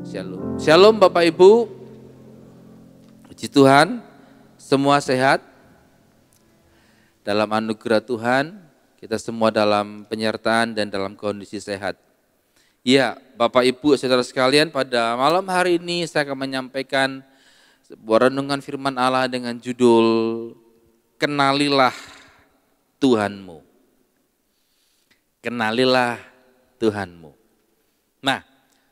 Shalom. Shalom Bapak Ibu. Puji Tuhan, semua sehat. Dalam anugerah Tuhan, kita semua dalam penyertaan dan dalam kondisi sehat. Ya, Bapak Ibu, saudara sekalian, pada malam hari ini saya akan menyampaikan sebuah renungan firman Allah dengan judul Kenalilah Tuhanmu. Kenalilah Tuhanmu. Nah,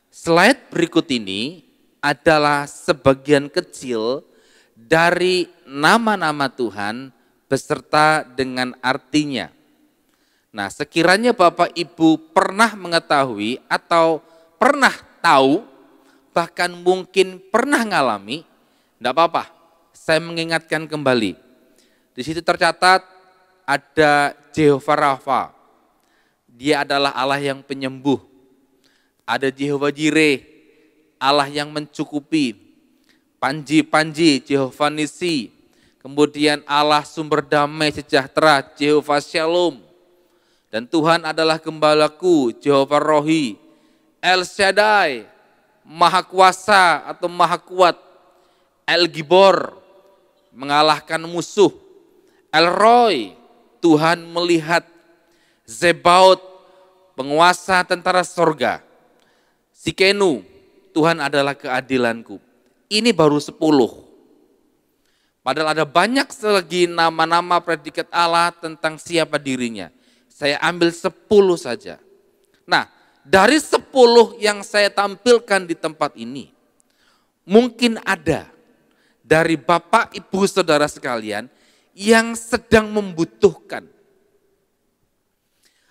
slide berikut ini adalah sebagian kecil dari nama-nama Tuhan beserta dengan artinya. Nah, sekiranya Bapak Ibu pernah mengetahui atau pernah tahu, bahkan mungkin pernah ngalami, tidak apa-apa, saya mengingatkan kembali. Di situ tercatat ada Jehovah Rafa, dia adalah Allah yang penyembuh. Ada Jehovah Jireh, Allah yang mencukupi. Panji, Jehovah Nisi. Kemudian Allah sumber damai sejahtera, Jehovah Shalom. Dan Tuhan adalah gembalaku, Jehovah Rohi. El Shaddai, Maha Kuasa atau Maha Kuat. El Gibor, mengalahkan musuh. El Roy, Tuhan melihat. Zebaot, penguasa tentara sorga. Sikenu, Tuhan adalah keadilanku. Ini baru 10. Padahal ada banyak lagi nama-nama predikat Allah tentang siapa dirinya. Saya ambil 10 saja. Nah, dari 10 yang saya tampilkan di tempat ini, mungkin ada dari Bapak, Ibu, Saudara sekalian yang sedang membutuhkan.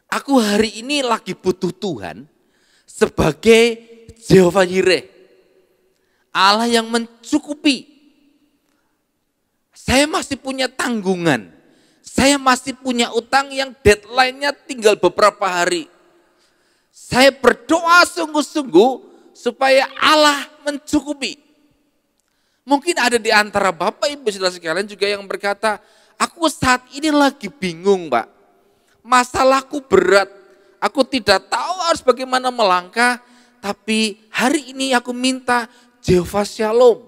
Aku hari ini lagi butuh Tuhan sebagai Jehovah Jireh, Allah yang mencukupi. Saya masih punya tanggungan, saya masih punya utang yang deadline-nya tinggal beberapa hari. Saya berdoa sungguh-sungguh supaya Allah mencukupi. Mungkin ada di antara Bapak Ibu Saudara sekalian juga yang berkata, aku saat ini lagi bingung Pak, masalahku berat. Aku tidak tahu harus bagaimana melangkah, tapi hari ini aku minta Jehovah Shalom,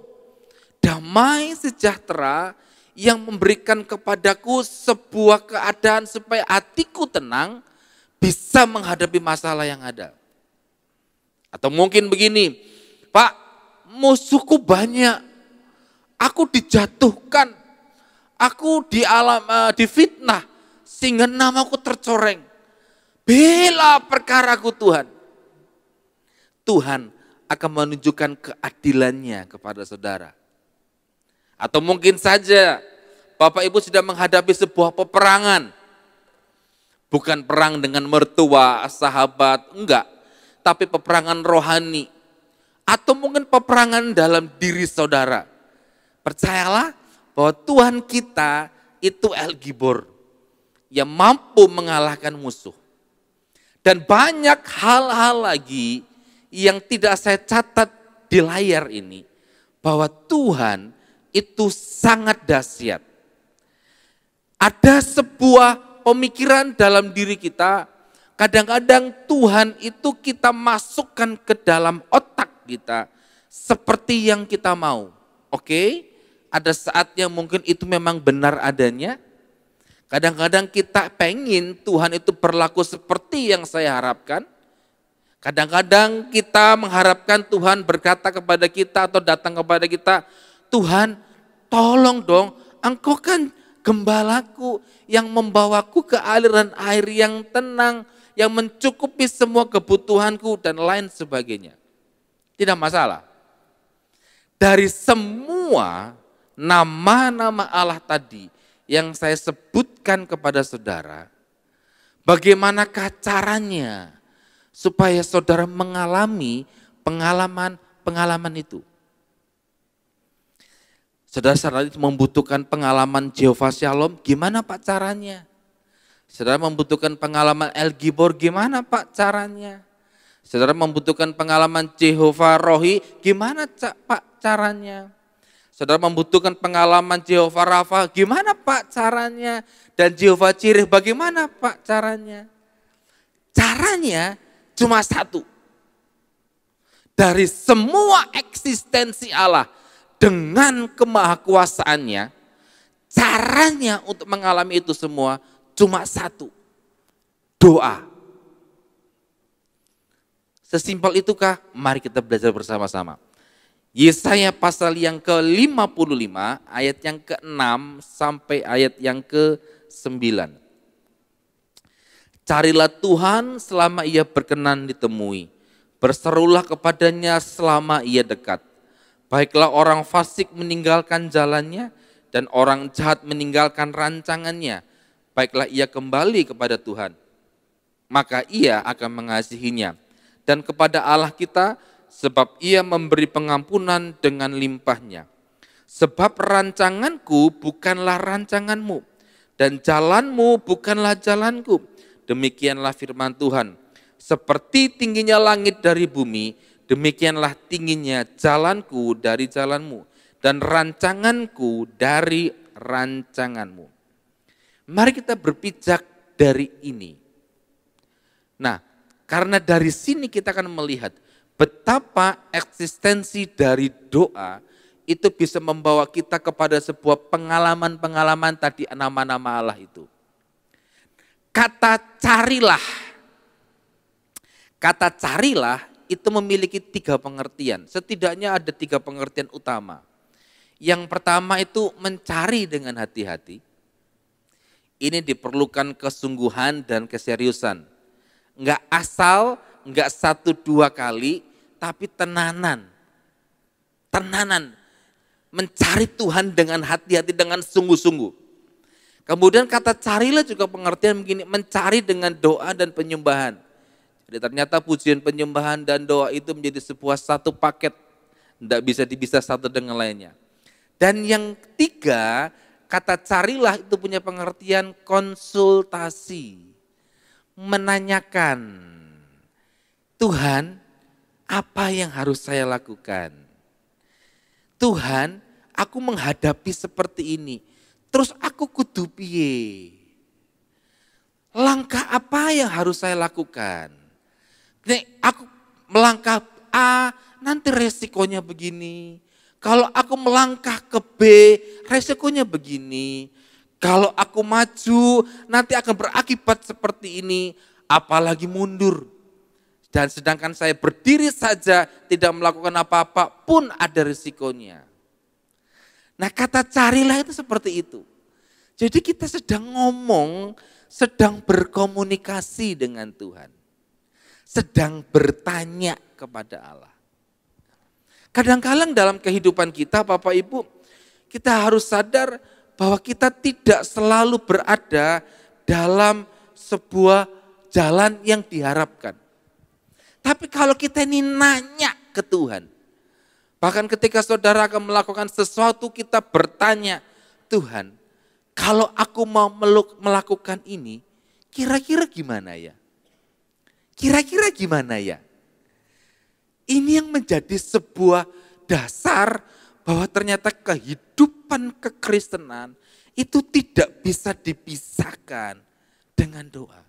damai sejahtera yang memberikan kepadaku sebuah keadaan supaya hatiku tenang, bisa menghadapi masalah yang ada. Atau mungkin begini, Pak, musuhku banyak, aku dijatuhkan, aku difitnah, sehingga namaku tercoreng. Bela perkaraku Tuhan. Tuhan akan menunjukkan keadilannya kepada saudara. Atau mungkin saja Bapak Ibu sudah menghadapi sebuah peperangan. Bukan perang dengan mertua, sahabat, enggak. Tapi peperangan rohani. Atau mungkin peperangan dalam diri saudara. Percayalah bahwa Tuhan kita itu El Gibor, yang mampu mengalahkan musuh. Dan banyak hal-hal lagi yang tidak saya catat di layar ini, bahwa Tuhan itu sangat dahsyat. Ada sebuah pemikiran dalam diri kita, kadang-kadang Tuhan itu kita masukkan ke dalam otak kita seperti yang kita mau. Oke? Ada saatnya mungkin itu memang benar adanya. Kadang-kadang kita pengen Tuhan itu berlaku seperti yang saya harapkan. Kadang-kadang kita mengharapkan Tuhan berkata kepada kita atau datang kepada kita, Tuhan tolong dong, Engkau kan gembalaku yang membawaku ke aliran air yang tenang, yang mencukupi semua kebutuhanku dan lain sebagainya. Tidak masalah. Dari semua nama-nama Allah tadi yang saya sebutkan kepada saudara, bagaimanakah caranya supaya saudara mengalami pengalaman itu? Saudara membutuhkan pengalaman Jehovah Shalom, gimana Pak caranya? Saudara membutuhkan pengalaman El Gibor, gimana Pak caranya? Saudara membutuhkan pengalaman Jehovah Rohi, gimana Pak caranya? Saudara membutuhkan pengalaman Jehovah Rafa, gimana Pak caranya? Dan Jehovah Jireh, bagaimana Pak caranya? Caranya cuma satu. dari semua eksistensi Allah dengan kemahakuasaannya, caranya untuk mengalami itu semua cuma satu, doa. Sesimpel itukah? Mari kita belajar bersama-sama. Yesaya pasal yang ke-55 ayat yang ke-6 sampai ayat yang ke-9. Carilah Tuhan selama ia berkenan ditemui. Berserulah kepadanya selama ia dekat. Baiklah orang fasik meninggalkan jalannya dan orang jahat meninggalkan rancangannya. Baiklah ia kembali kepada Tuhan, maka ia akan mengasihinya. Dan kepada Allah kita, sebab ia memberi pengampunan dengan limpahnya. Sebab rancanganku bukanlah rancanganmu, dan jalanmu bukanlah jalanku. Demikianlah firman Tuhan. Seperti tingginya langit dari bumi, demikianlah tingginya jalanku dari jalanmu, dan rancanganku dari rancanganmu. Mari kita berpijak dari ini. Nah, karena dari sini kita akan melihat betapa eksistensi dari doa itu bisa membawa kita kepada sebuah pengalaman-pengalaman tadi nama-nama Allah itu. Kata carilah itu memiliki 3 pengertian. Setidaknya ada 3 pengertian utama. Yang pertama itu mencari dengan hati-hati. Ini diperlukan kesungguhan dan keseriusan. Enggak asal, enggak 1-2 kali, tapi tenanan. Mencari Tuhan dengan hati-hati, dengan sungguh-sungguh. Kemudian kata carilah juga pengertian begini, mencari dengan doa dan penyembahan. Jadi ternyata pujian, penyembahan dan doa itu menjadi sebuah satu paket. Tidak bisa dipisah satu dengan lainnya. Dan yang ketiga, kata carilah itu punya pengertian konsultasi. Menanyakan, Tuhan, apa yang harus saya lakukan? Tuhan, aku menghadapi seperti ini, terus aku kudu piye? Langkah apa yang harus saya lakukan? Nek aku melangkah A, nanti resikonya begini. Kalau aku melangkah ke B, resikonya begini. Kalau aku maju, nanti akan berakibat seperti ini, apalagi mundur. Dan sedangkan saya berdiri saja, tidak melakukan apa-apa pun ada risikonya. Nah, kata carilah itu seperti itu. Jadi kita sedang ngomong, sedang berkomunikasi dengan Tuhan. Sedang bertanya kepada Allah. Kadang-kadang dalam kehidupan kita, Bapak Ibu, kita harus sadar bahwa kita tidak selalu berada dalam sebuah jalan yang diharapkan. Tapi kalau kita ini nanya ke Tuhan, bahkan ketika saudara akan melakukan sesuatu kita bertanya, Tuhan, kalau aku mau melakukan ini, kira-kira gimana ya? Kira-kira gimana ya? Ini yang menjadi sebuah dasar bahwa ternyata kehidupan kekristenan itu tidak bisa dipisahkan dengan doa.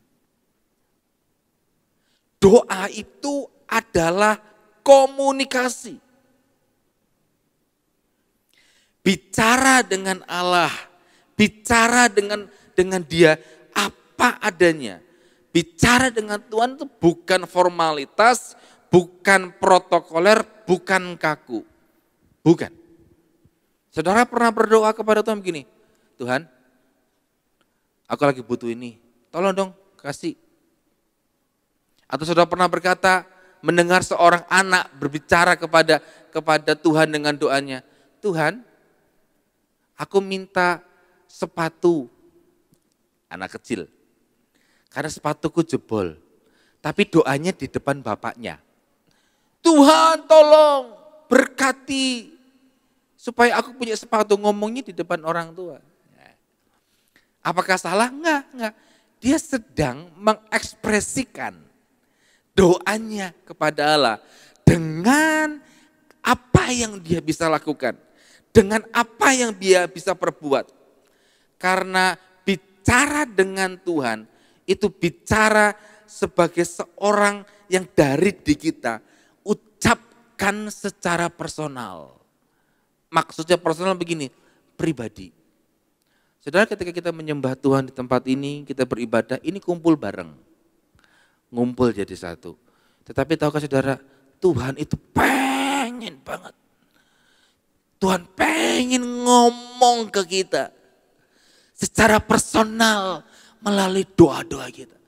Doa itu adalah komunikasi. Bicara dengan Allah, bicara dengan Dia apa adanya. Bicara dengan Tuhan itu bukan formalitas, bukan protokoler, bukan kaku. Bukan. Saudara pernah berdoa kepada Tuhan begini, Tuhan, aku lagi butuh ini, tolong dong kasih. Atau saudara pernah berkata, mendengar seorang anak berbicara kepada Tuhan dengan doanya, Tuhan, aku minta sepatu, anak kecil, karena sepatuku jebol, tapi doanya di depan bapaknya. Tuhan tolong berkati supaya aku punya sepatu, ngomongnya di depan orang tua. Apakah salah? Enggak. Dia sedang mengekspresikan doanya kepada Allah dengan apa yang dia bisa lakukan, dengan apa yang dia bisa perbuat. Karena bicara dengan Tuhan itu bicara sebagai seorang yang dari di kita, ucap bukan secara personal. Maksudnya personal begini, pribadi. Saudara, ketika kita menyembah Tuhan di tempat ini, kita beribadah, ini kumpul bareng. Ngumpul jadi satu. Tetapi tahukah saudara, Tuhan itu pengen banget. Tuhan pengen ngomong ke kita. Secara personal melalui doa-doa kita.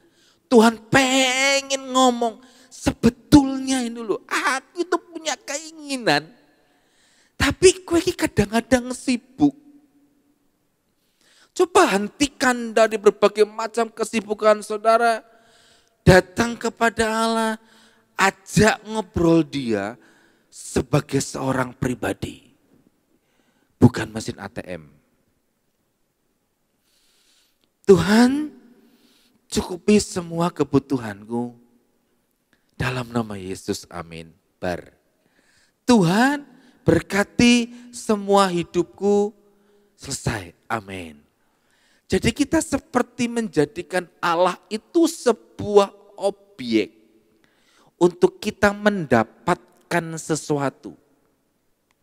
Tuhan pengen ngomong, sebetulnya ini loh, aku itu punya keinginan. Tapi gue kadang-kadang sibuk. Coba hentikan dari berbagai macam kesibukan saudara. Datang kepada Allah, ajak ngobrol dia sebagai seorang pribadi. Bukan mesin ATM. Tuhan, cukupi semua kebutuhanku. Dalam nama Yesus, amin. Tuhan, berkati semua hidupku, selesai, amin. Jadi kita seperti menjadikan Allah itu sebuah objek untuk kita mendapatkan sesuatu.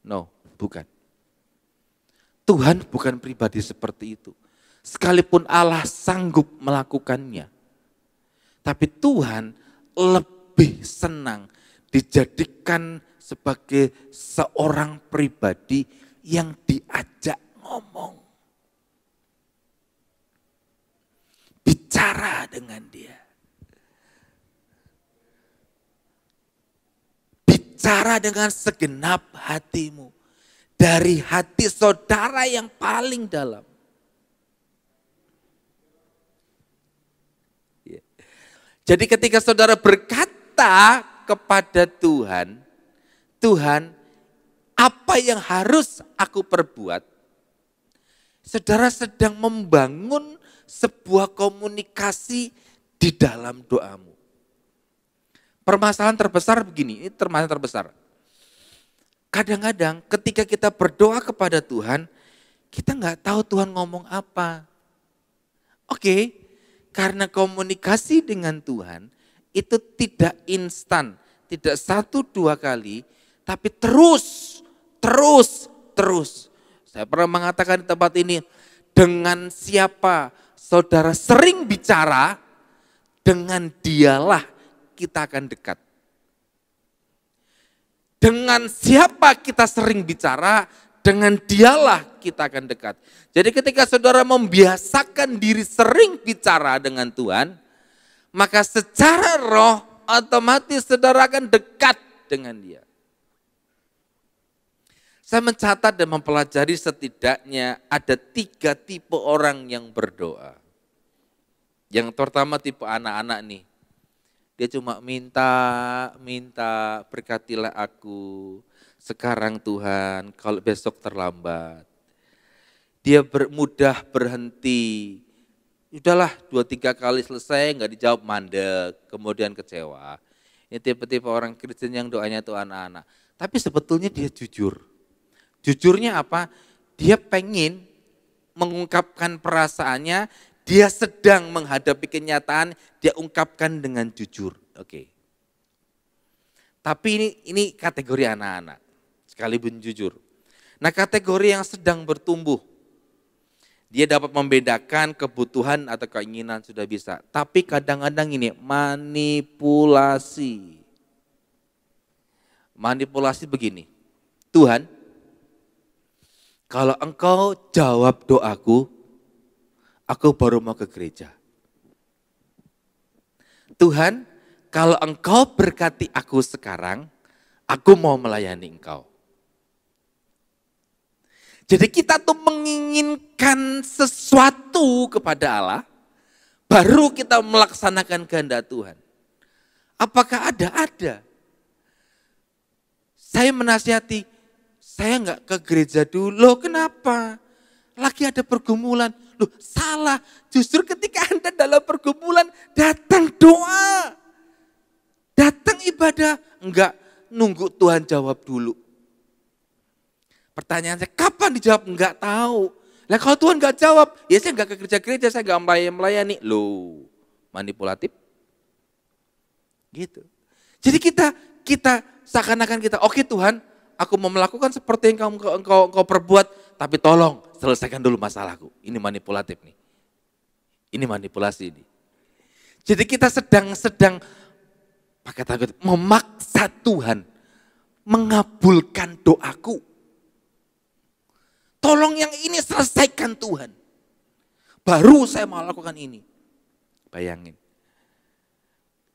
No, bukan. Tuhan bukan pribadi seperti itu. Sekalipun Allah sanggup melakukannya. Tapi Tuhan lebih senang dijadikan sebagai seorang pribadi yang diajak ngomong. Bicara dengan dia. Bicara dengan segenap hatimu. Dari hati saudara yang paling dalam. Jadi ketika saudara berkata kepada Tuhan, Tuhan, apa yang harus aku perbuat? Saudara sedang membangun sebuah komunikasi di dalam doamu. Permasalahan terbesar begini, ini permasalahan terbesar. Kadang-kadang ketika kita berdoa kepada Tuhan, kita nggak tahu Tuhan ngomong apa. Oke, karena komunikasi dengan Tuhan itu tidak instan, tidak 1-2 kali, tapi terus. Saya pernah mengatakan di tempat ini, dengan siapa saudara sering bicara, dengan dialah kita akan dekat. Dengan siapa kita sering bicara, dengan dialah kita akan dekat. Jadi ketika saudara membiasakan diri sering bicara dengan Tuhan, maka secara roh otomatis saudara akan dekat dengan dia. Saya mencatat dan mempelajari setidaknya ada 3 tipe orang yang berdoa. Yang pertama tipe anak-anak nih. Dia cuma minta, berkatilah aku. Sekarang Tuhan, kalau besok terlambat. Dia mudah berhenti. Udahlah 2-3 kali selesai nggak dijawab mandek, kemudian kecewa. Ini tipe-tipe orang Kristen yang doanya itu anak-anak. Tapi sebetulnya dia jujur. Jujurnya apa? Dia pengen mengungkapkan perasaannya, dia sedang menghadapi kenyataan, dia ungkapkan dengan jujur. Oke. Tapi ini kategori anak-anak, sekalipun jujur. Nah, kategori yang sedang bertumbuh, dia dapat membedakan kebutuhan atau keinginan sudah bisa. Tapi kadang-kadang ini manipulasi. Manipulasi begini, Tuhan, kalau engkau jawab doaku, aku baru mau ke gereja. Tuhan, kalau engkau berkati aku sekarang, aku mau melayani engkau. Jadi kita tuh menginginkan sesuatu kepada Allah, baru kita melaksanakan kehendak Tuhan. Apakah ada? Ada. Saya menasihati, saya enggak ke gereja dulu. Loh, kenapa? Lagi ada pergumulan. Loh, salah. Justru ketika Anda dalam pergumulan, datang doa. Datang ibadah. Enggak nunggu Tuhan jawab dulu. Pertanyaan saya, kapan dijawab? Enggak tahu. Lah kalau Tuhan enggak jawab, ya saya enggak ke gereja-gereja, saya enggak melayani. Loh, manipulatif. Gitu. Jadi kita seakan-akan kita, oke Tuhan, aku mau melakukan seperti yang engkau perbuat, tapi tolong selesaikan dulu masalahku. Ini manipulatif nih. Ini manipulasi nih. Jadi kita sedang pakai takut memaksa Tuhan mengabulkan doaku. Tolong yang ini selesaikan Tuhan. Baru saya mau lakukan ini. Bayangin.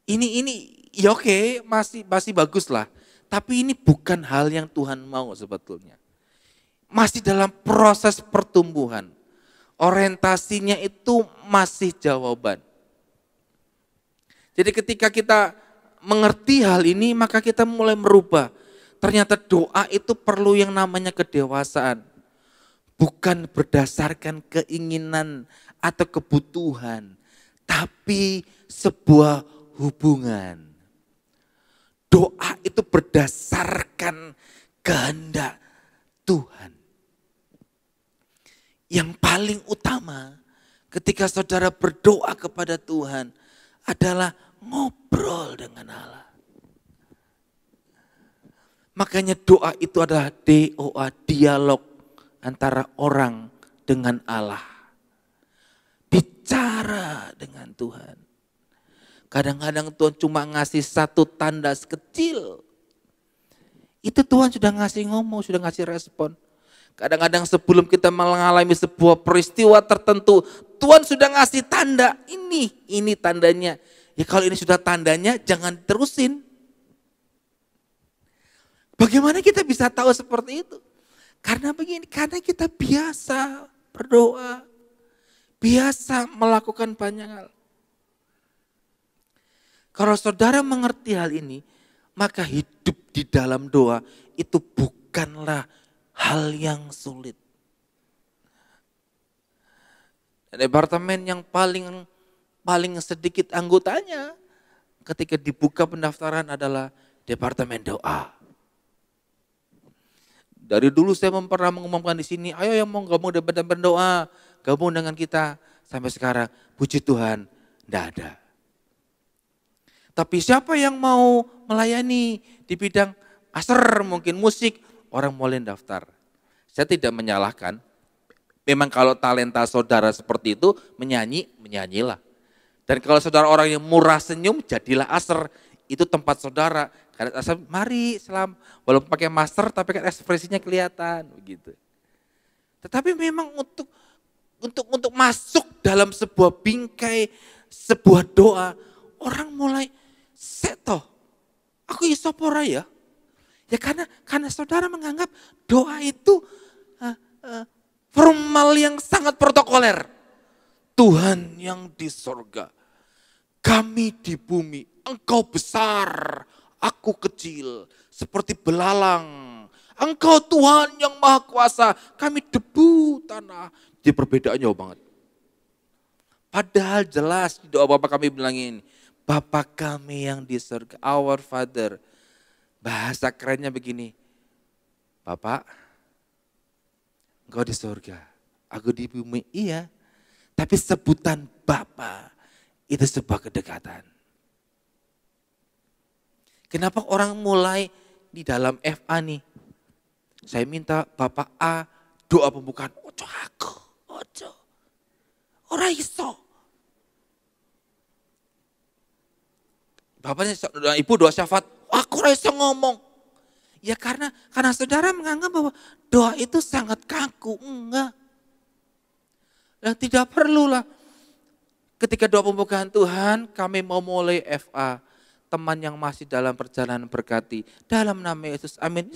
Ini ya oke, masih bagus lah. Tapi ini bukan hal yang Tuhan mau sebetulnya. Masih dalam proses pertumbuhan. Orientasinya itu masih jawaban. Jadi ketika kita mengerti hal ini, maka kita mulai merubah. Ternyata doa itu perlu yang namanya kedewasaan. Bukan berdasarkan keinginan atau kebutuhan, tapi sebuah hubungan. Doa itu berdasarkan kehendak Tuhan. Yang paling utama ketika saudara berdoa kepada Tuhan adalah ngobrol dengan Allah. Makanya doa itu adalah DOA, dialog antara orang dengan Allah. Bicara dengan Tuhan. Kadang-kadang Tuhan cuma ngasih satu tanda kecil. Itu Tuhan sudah ngasih ngomong, sudah ngasih respon. Kadang-kadang sebelum kita mengalami sebuah peristiwa tertentu, Tuhan sudah ngasih tanda, ini tandanya. Ya kalau ini sudah tandanya, jangan terusin. Bagaimana kita bisa tahu seperti itu? Karena begini, karena kita biasa berdoa, biasa melakukan banyak hal. Kalau saudara mengerti hal ini, maka hidup di dalam doa itu bukanlah hal yang sulit. Departemen yang paling sedikit anggotanya ketika dibuka pendaftaran adalah departemen doa. Dari dulu saya pernah mengumumkan di sini, ayo yang mau gabung departemen doa, gabung dengan kita. Sampai sekarang, puji Tuhan, tidak ada. Tapi siapa yang mau melayani di bidang aser, mungkin musik, orang mulai daftar. Saya tidak menyalahkan. Memang kalau talenta saudara seperti itu, menyanyilah. Dan kalau saudara orang yang murah senyum, jadilah aser. Itu tempat saudara. Karena asal mari selam, walaupun pakai masker tapi kan ekspresinya kelihatan begitu. Tetapi memang untuk masuk dalam sebuah bingkai, sebuah doa, orang mulai seto. Aku iso ora ya? Ya karena saudara menganggap doa itu formal yang sangat protokoler. Tuhan yang di sorga, kami di bumi, Engkau besar, aku kecil, seperti belalang. Engkau Tuhan yang maha kuasa, kami debu tanah. Jadi perbedaannya jauh banget. Padahal jelas di doa Bapa kami bilang ini, Bapa kami yang di surga, our Father. Bahasa kerennya begini, Bapak, Engkau di surga, aku di bumi, iya. Tapi sebutan Bapa itu sebuah kedekatan. Kenapa orang mulai di dalam FA nih? Saya minta Bapak A doa pembukaan. Ojo aku, ojo. Ora iso. Bapaknya ibu doa syafaat. Aku ora iso ngomong. Ya karena saudara menganggap bahwa doa itu sangat kaku. Enggak. Dan tidak perlulah. Ketika doa pembukaan Tuhan, kami mau mulai FA. Teman yang masih dalam perjalanan berkati. Dalam nama Yesus, amin.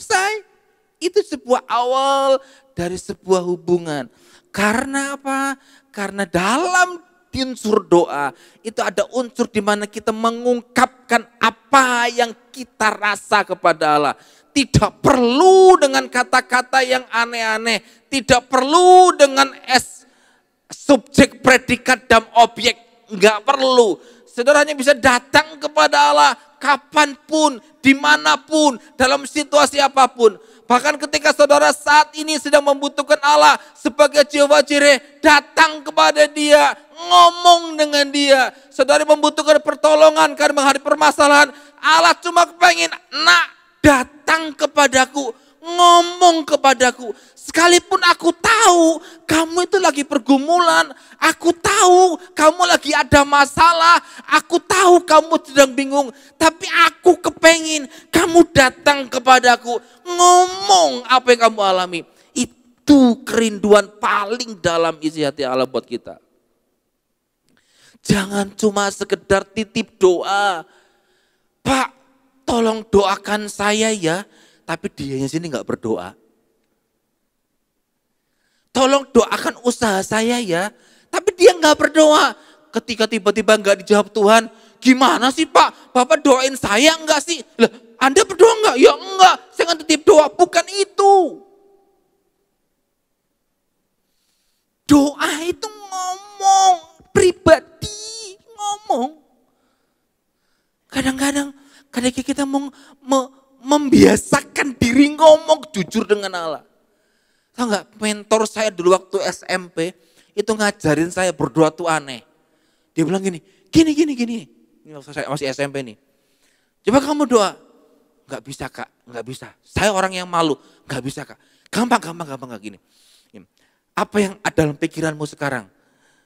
Itu sebuah awal dari sebuah hubungan. Karena apa? Karena dalam unsur doa, itu ada unsur di mana kita mengungkapkan apa yang kita rasa kepada Allah. Tidak perlu dengan kata-kata yang aneh-aneh. Tidak perlu dengan subjek, predikat, dan objek. Enggak perlu. Saudara hanya bisa datang kepada Allah kapanpun, dimanapun, dalam situasi apapun. Bahkan ketika saudara saat ini sedang membutuhkan Allah sebagai Jehovah Jireh, datang kepada Dia, ngomong dengan Dia. Saudara membutuhkan pertolongan karena menghadapi permasalahan, Allah cuma pengen, nak datang kepadaku, ngomong kepadaku. Sekalipun aku tahu kamu itu lagi pergumulan, aku tahu kamu lagi ada masalah, aku tahu kamu sedang bingung, tapi aku kepengin kamu datang kepadaku, ngomong apa yang kamu alami. Itu kerinduan paling dalam isi hati Allah buat kita. Jangan cuma sekedar titip doa, Pak tolong doakan saya ya, tapi dianya sini nggak berdoa. Tolong doakan usaha saya ya, tapi dia nggak berdoa. Ketika tiba-tiba nggak dijawab Tuhan, gimana sih Pak? Bapak doain saya enggak sih? Lah, Anda berdoa enggak? Ya enggak, saya nggak titip doa. Bukan itu. Doa itu ngomong, pribadi ngomong. Kadang-kadang kita mau membiasakan diri ngomong jujur dengan Allah. Tahu nggak, mentor saya dulu waktu SMP itu ngajarin saya berdoa tuh aneh. Dia bilang gini. Ini waktu saya masih SMP nih. Coba kamu doa. Nggak bisa Kak, nggak bisa. Saya orang yang malu, nggak bisa Kak. Gampang nggak gini. Apa yang ada dalam pikiranmu sekarang?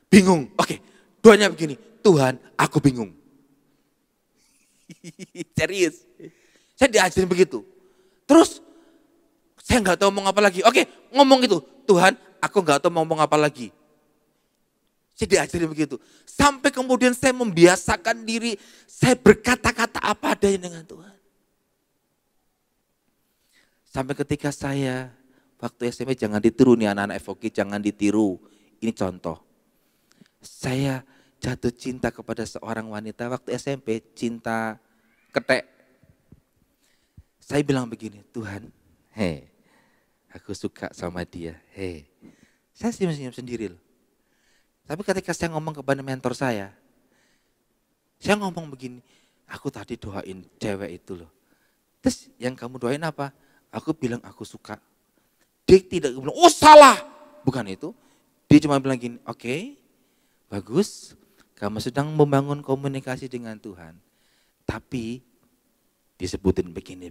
Bingung. Oke, doanya begini. Tuhan, aku bingung. Serius. Saya diajarin begitu. Terus saya nggak tahu ngomong apa lagi. Oke, ngomong itu. Tuhan, aku nggak tahu ngomong apa lagi. Saya diajarin begitu. Sampai kemudian saya membiasakan diri. Saya berkata-kata apa adanya dengan Tuhan. Sampai ketika saya, waktu SMP jangan ditiru nih anak-anak FOK, jangan ditiru. Ini contoh. Saya jatuh cinta kepada seorang wanita waktu SMP, cinta ketek. Saya bilang begini, Tuhan, aku suka sama dia. Saya senyum-senyum sendiri loh. Tapi ketika saya ngomong kepada mentor saya ngomong begini, aku tadi doain cewek itu loh. Terus yang kamu doain apa? Aku bilang aku suka. Dia tidak bilang, oh salah. Bukan itu. Dia cuma bilang gini, oke, bagus. Kamu sedang membangun komunikasi dengan Tuhan. Tapi disebutin begini.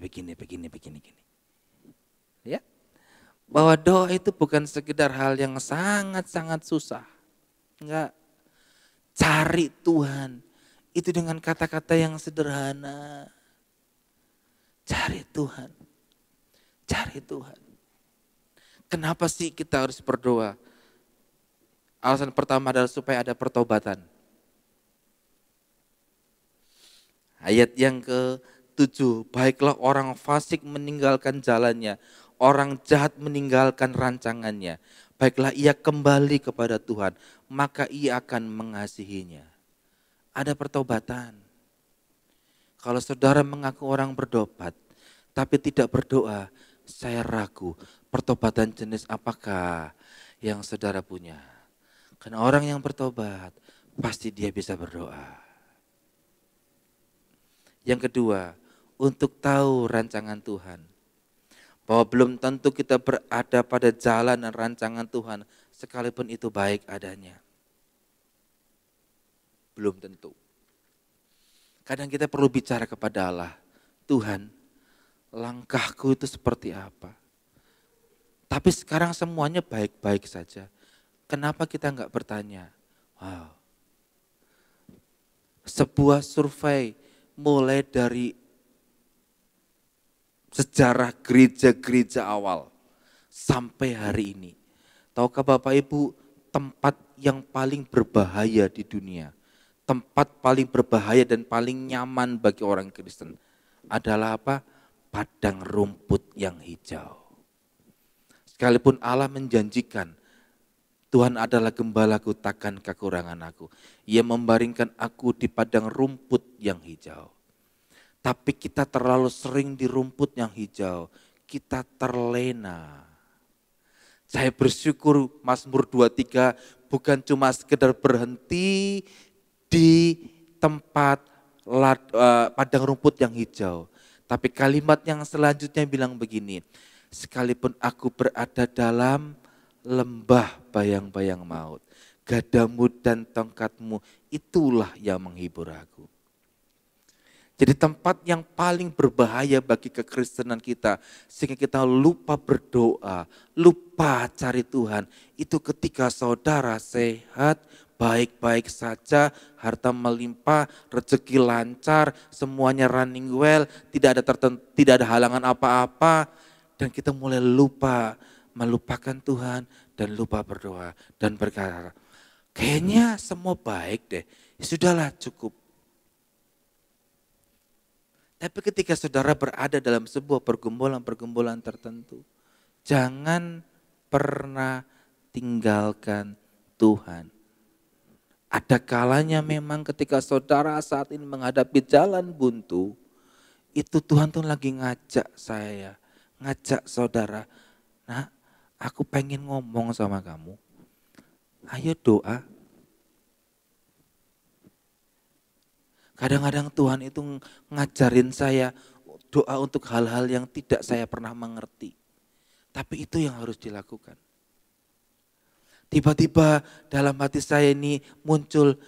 Ya. Bahwa doa itu bukan sekedar hal yang sangat-sangat susah. Enggak. Cari Tuhan. Itu dengan kata-kata yang sederhana. Cari Tuhan. Kenapa sih kita harus berdoa? Alasan pertama adalah supaya ada pertobatan. Ayat yang ke-7, baiklah orang fasik meninggalkan jalannya, orang jahat meninggalkan rancangannya. Baiklah ia kembali kepada Tuhan, maka ia akan mengasihinya. Ada pertobatan. Kalau saudara mengaku orang bertobat, tapi tidak berdoa, saya ragu pertobatan jenis apakah yang saudara punya. Karena orang yang bertobat, pasti dia bisa berdoa. Yang kedua, untuk tahu rancangan Tuhan. Bahwa belum tentu kita berada pada jalan dan rancangan Tuhan, sekalipun itu baik adanya. Belum tentu. Kadang kita perlu bicara kepada Allah, Tuhan, langkahku itu seperti apa? Tapi sekarang semuanya baik-baik saja. Kenapa kita enggak bertanya? Wow. Sebuah survei mulai dari sejarah gereja-gereja awal sampai hari ini. Tahukah Bapak Ibu, tempat yang paling berbahaya di dunia, tempat paling berbahaya dan paling nyaman bagi orang Kristen adalah apa? Padang rumput yang hijau. Sekalipun Allah menjanjikan, Tuhan adalah gembalaku, takkan kekurangan aku. Ia membaringkan aku di padang rumput yang hijau. Tapi kita terlalu sering di rumput yang hijau, kita terlena. Saya bersyukur Mazmur 23 bukan cuma sekedar berhenti di tempat padang rumput yang hijau. Tapi kalimat yang selanjutnya bilang begini, sekalipun aku berada dalam lembah bayang-bayang maut, gadamu dan tongkatmu itulah yang menghibur aku. Jadi tempat yang paling berbahaya bagi kekristenan kita, sehingga kita lupa berdoa, lupa cari Tuhan. Itu ketika saudara sehat, baik-baik saja, harta melimpah, rezeki lancar, semuanya running well, tidak ada halangan apa-apa, dan kita mulai lupa, melupakan Tuhan dan lupa berdoa dan berkata, kayaknya semua baik deh, ya sudahlah cukup. Tapi ketika saudara berada dalam sebuah pergumulan-pergumulan tertentu, jangan pernah tinggalkan Tuhan. Ada kalanya memang ketika saudara saat ini menghadapi jalan buntu, itu Tuhan tuh lagi ngajak saya, ngajak saudara, nah aku pengen ngomong sama kamu, ayo doa. Kadang-kadang Tuhan itu ngajarin saya doa untuk hal-hal yang tidak saya pernah mengerti. Tapi itu yang harus dilakukan. Tiba-tiba dalam hati saya ini muncul,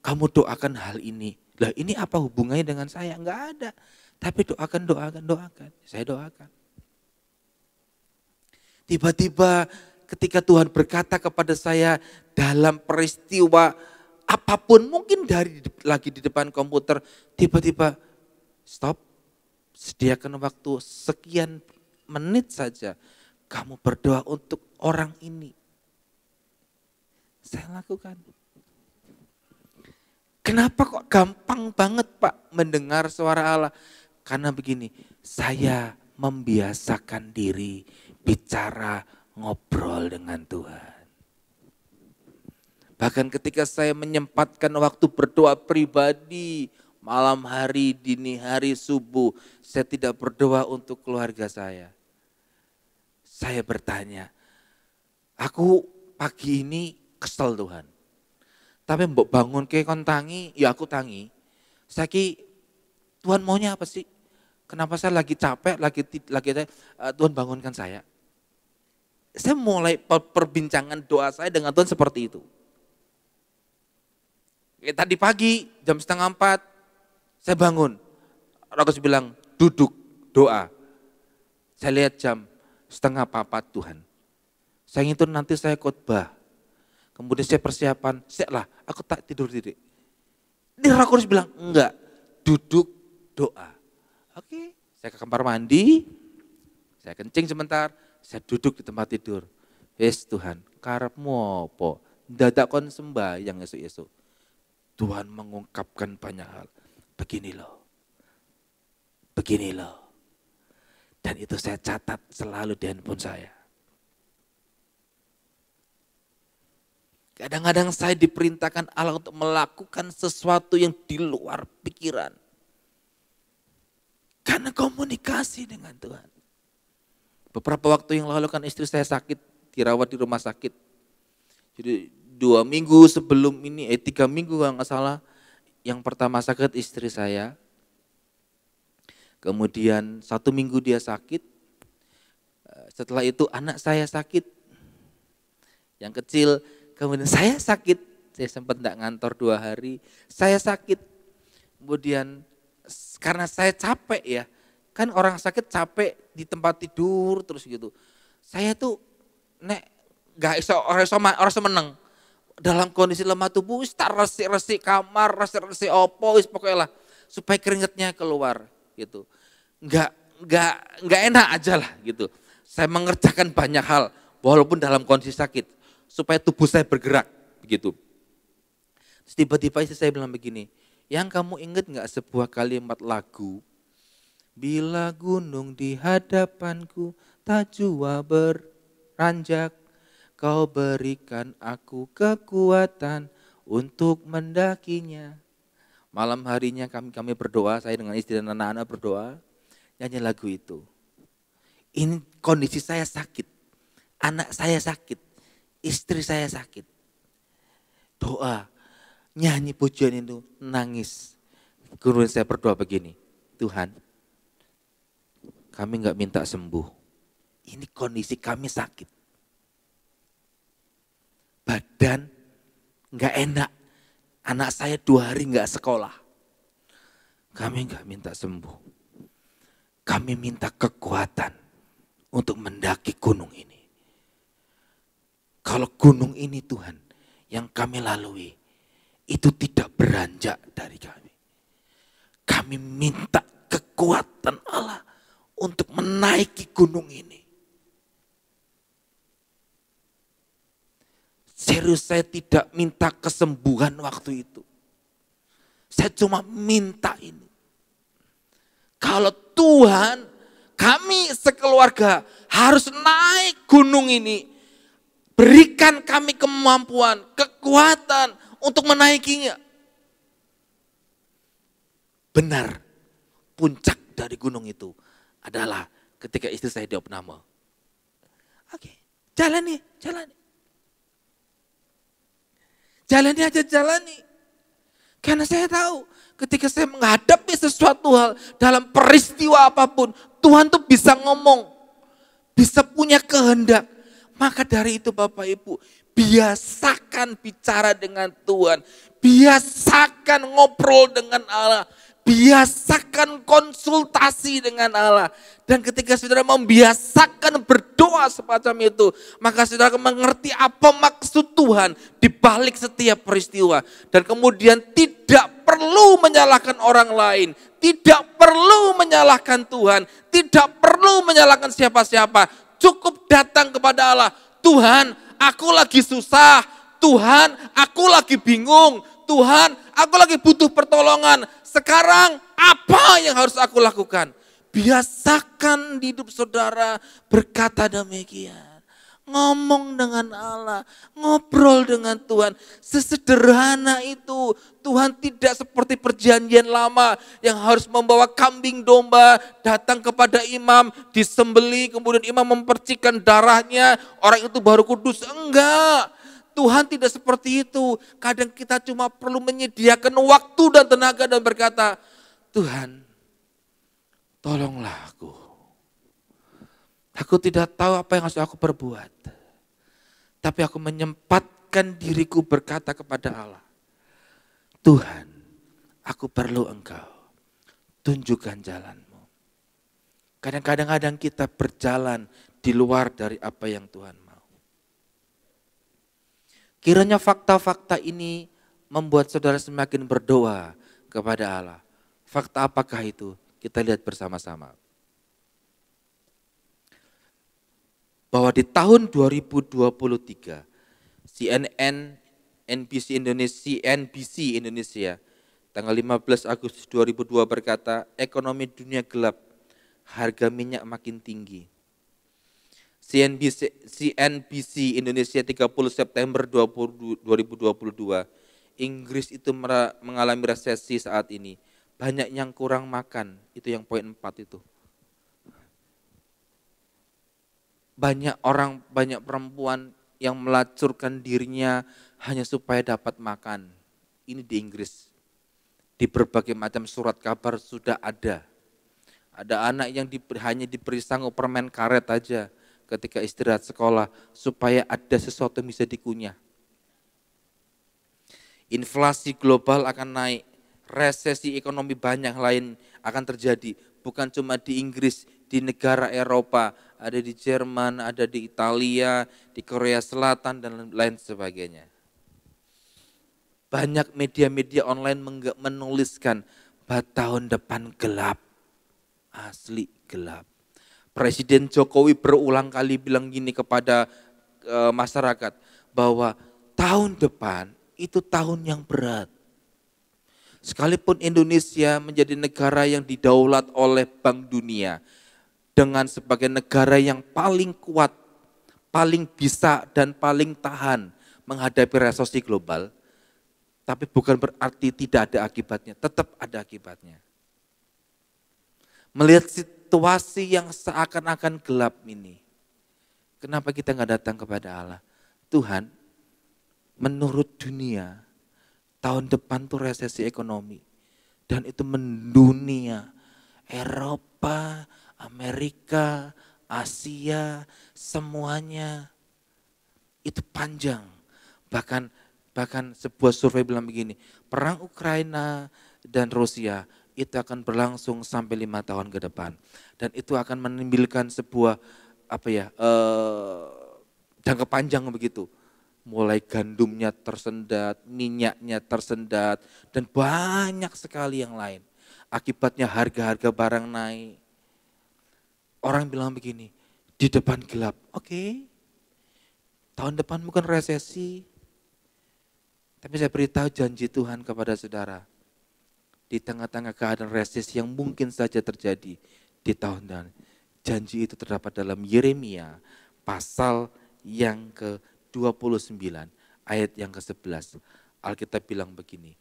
kamu doakan hal ini. Lah ini apa hubungannya dengan saya? Enggak ada. Tapi doakan. Saya doakan. Tiba-tiba ketika Tuhan berkata kepada saya dalam peristiwa apapun, mungkin lagi di depan komputer, tiba-tiba stop, sediakan waktu sekian menit saja, kamu berdoa untuk orang ini. Saya lakukan. Kenapa kok gampang banget Pak mendengar suara Allah? Karena begini, saya membiasakan diri bicara ngobrol dengan Tuhan. Bahkan ketika saya menyempatkan waktu berdoa pribadi, malam hari, dini hari, subuh, saya tidak berdoa untuk keluarga saya. Saya bertanya, aku pagi ini kesel Tuhan. Tapi mbok bangun ke kon tangi, ya aku tangi. Saiki Tuhan maunya apa sih? Kenapa saya lagi capek, Tuhan bangunkan saya. Saya mulai perbincangan doa saya dengan Tuhan seperti itu. Tadi pagi jam 3:30 saya bangun. Roh Kudus bilang duduk doa. Saya lihat jam 3:30 Tuhan. Saya ngitung nanti saya khotbah. Kemudian saya persiapan, aku tak tidur tidik. Ini Roh Kudus bilang enggak, duduk doa. Oke, saya ke kamar mandi, saya kencing sebentar, saya duduk di tempat tidur. Yes Tuhan, karepmu apa? Dadak kon sembahyang esuk-esuk. Tuhan mengungkapkan banyak hal. Begini loh. Dan itu saya catat selalu di handphone saya. Kadang-kadang saya diperintahkan Allah untuk melakukan sesuatu yang di luar pikiran. Karena komunikasi dengan Tuhan. Beberapa waktu yang lalu kan istri saya sakit, dirawat di rumah sakit. Jadi 2 minggu sebelum ini, 3 minggu kalau nggak salah, yang pertama sakit istri saya, kemudian 1 minggu dia sakit, setelah itu anak saya sakit, yang kecil, kemudian saya sakit, saya sempat nggak ngantor 2 hari, saya sakit, kemudian karena saya capek ya, kan orang sakit capek di tempat tidur terus gitu, saya tuh nggak iso meneng. Dalam kondisi lemah tubuh, tak resik-resik kamar, resik-resik opo, pokoknya lah, supaya keringetnya keluar gitu. Enggak enak aja lah gitu. Saya mengerjakan banyak hal, walaupun dalam kondisi sakit, supaya tubuh saya bergerak begitu. Terus tiba-tiba istri saya bilang begini, yang kamu ingat enggak sebuah kalimat lagu? Bila gunung di hadapanku, tak jua beranjak. Kau berikan aku kekuatan untuk mendakinya. Malam harinya kami berdoa, saya dengan istri dan anak-anak berdoa, nyanyi lagu itu. Ini kondisi saya sakit, anak saya sakit, istri saya sakit. Doa, nyanyi pujian itu, nangis. Kemudian saya berdoa begini, Tuhan, kami enggak minta sembuh. Ini kondisi kami sakit. Badan enggak enak. Anak saya 2 hari enggak sekolah. Kami nggak minta sembuh. Kami minta kekuatan untuk mendaki gunung ini. Kalau gunung ini Tuhan yang kami lalui, itu tidak beranjak dari kami. Kami minta kekuatan Allah untuk menaiki gunung ini. Serius, saya tidak minta kesembuhan waktu itu. Saya cuma minta ini. Kalau Tuhan, kami sekeluarga harus naik gunung ini, berikan kami kemampuan, kekuatan untuk menaikinya. Benar, puncak dari gunung itu adalah ketika istri saya diopname. Oke, jalani, jalani. Jalani aja, jalani. Karena saya tahu ketika saya menghadapi sesuatu hal dalam peristiwa apapun, Tuhan tuh bisa ngomong, bisa punya kehendak. Maka dari itu Bapak Ibu, biasakan bicara dengan Tuhan, biasakan ngobrol dengan Allah, biasakan konsultasi dengan Allah. Dan ketika saudara membiasakan berdoa semacam itu, maka saudara akan mengerti apa maksud Tuhan di balik setiap peristiwa. Dan kemudian tidak perlu menyalahkan orang lain, tidak perlu menyalahkan Tuhan, tidak perlu menyalahkan siapa-siapa. Cukup datang kepada Allah. Tuhan, aku lagi susah. Tuhan, aku lagi bingung. Tuhan, aku lagi butuh pertolongan. Sekarang apa yang harus aku lakukan? Biasakan hidup saudara berkata demikian. Ngomong dengan Allah, ngobrol dengan Tuhan. Sesederhana itu. Tuhan tidak seperti perjanjian lama yang harus membawa kambing domba, datang kepada imam, disembeli, kemudian imam mempercikan darahnya, orang itu baru kudus. Enggak. Tuhan tidak seperti itu. Kadang kita cuma perlu menyediakan waktu dan tenaga dan berkata, Tuhan, tolonglah aku. Aku tidak tahu apa yang harus aku perbuat. Tapi aku menyempatkan diriku berkata kepada Allah, Tuhan, aku perlu Engkau. Tunjukkan jalanmu. Kadang-kadang kita berjalan di luar dari apa yang Tuhan mau. Kiranya fakta-fakta ini membuat saudara semakin berdoa kepada Allah. Fakta apakah itu? Kita lihat bersama-sama. Bahwa di tahun 2023, CNBC Indonesia, tanggal 15 Agustus 2002 berkata, ekonomi dunia gelap, harga minyak makin tinggi. CNBC Indonesia 30 September 2022, Inggris itu mengalami resesi saat ini. Banyak yang kurang makan, itu yang poin 4 itu. Banyak orang, banyak perempuan yang melacurkan dirinya hanya supaya dapat makan. Ini di Inggris. Di berbagai macam surat kabar sudah ada. Ada anak yang hanya diberi sanggup permen karet aja ketika istirahat sekolah supaya ada sesuatu yang bisa dikunyah. Inflasi global akan naik, resesi ekonomi banyak lain akan terjadi. Bukan cuma di Inggris, di negara Eropa, ada di Jerman, ada di Italia, di Korea Selatan, dan lain sebagainya. Banyak media-media online menuliskan bahwa tahun depan gelap, asli gelap. Presiden Jokowi berulang kali bilang gini kepada masyarakat, bahwa tahun depan itu tahun yang berat. Sekalipun Indonesia menjadi negara yang didaulat oleh Bank Dunia, dengan sebagai negara yang paling kuat, paling bisa dan paling tahan menghadapi resesi global, tapi bukan berarti tidak ada akibatnya, tetap ada akibatnya. Melihat situasi yang seakan-akan gelap ini, kenapa kita nggak datang kepada Allah? Tuhan, menurut dunia, tahun depan tuh resesi ekonomi, dan itu mendunia, Eropa, Amerika, Asia, semuanya itu panjang. Bahkan sebuah survei bilang begini, perang Ukraina dan Rusia itu akan berlangsung sampai 5 tahun ke depan. Dan itu akan menimbulkan sebuah jangka panjang begitu. Mulai gandumnya tersendat, minyaknya tersendat, dan banyak sekali yang lain. Akibatnya harga-harga barang naik. Orang bilang begini, di depan gelap. Oke, tahun depan mungkin resesi. Tapi saya beritahu janji Tuhan kepada saudara. Di tengah-tengah keadaan resesi yang mungkin saja terjadi di tahun depan. Janji itu terdapat dalam Yeremia pasal yang ke-29 ayat yang ke-11. Alkitab bilang begini,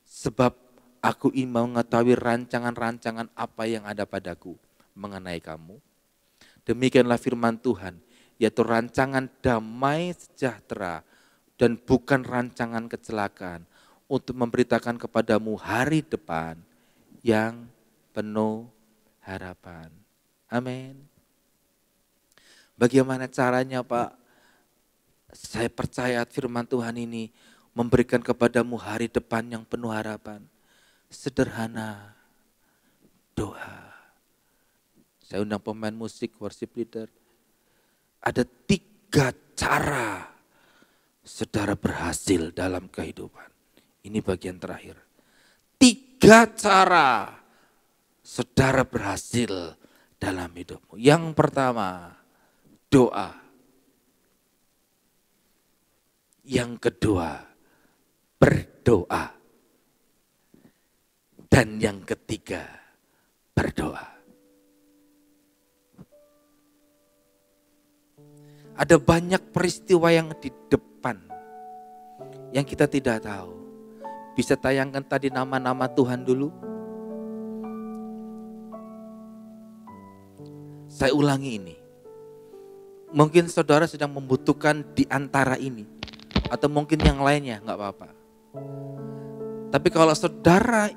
sebab aku ingin mengetahui rancangan-rancangan apa yang ada padaku mengenai kamu. Demikianlah firman Tuhan, yaitu rancangan damai sejahtera dan bukan rancangan kecelakaan, untuk memberitakan kepadamu hari depan yang penuh harapan. Amin. Bagaimana caranya Pak? Saya percaya firman Tuhan ini memberikan kepadamu hari depan yang penuh harapan. Sederhana, doa. Saya undang pemain musik, worship leader. Ada 3 cara saudara berhasil dalam kehidupan. Ini bagian terakhir. 3 cara saudara berhasil dalam hidupmu. Yang pertama, doa. Yang kedua, berdoa. Dan yang ketiga, berdoa. Ada banyak peristiwa yang di depan yang kita tidak tahu. Bisa tayangkan tadi nama-nama Tuhan dulu. Saya ulangi ini. Mungkin saudara sedang membutuhkan di antara ini. Atau mungkin yang lainnya, enggak apa-apa. Tapi kalau saudara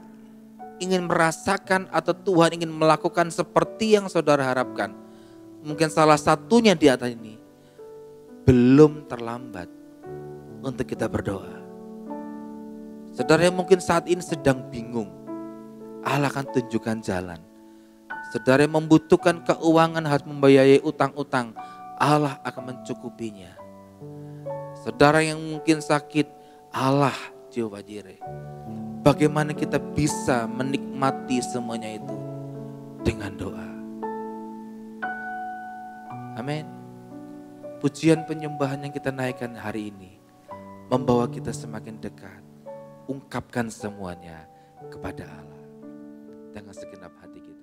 ingin merasakan atau Tuhan ingin melakukan seperti yang saudara harapkan. Mungkin salah satunya di atas ini. Belum terlambat untuk kita berdoa. Saudara yang mungkin saat ini sedang bingung, Allah akan tunjukkan jalan. Saudara yang membutuhkan keuangan harus membiayai utang-utang, Allah akan mencukupinya. Saudara yang mungkin sakit, Allah Jehovah Jireh. Bagaimana kita bisa menikmati semuanya itu dengan doa. Amin. Pujian penyembahan yang kita naikkan hari ini membawa kita semakin dekat. Ungkapkan semuanya kepada Allah dengan segenap hati kita.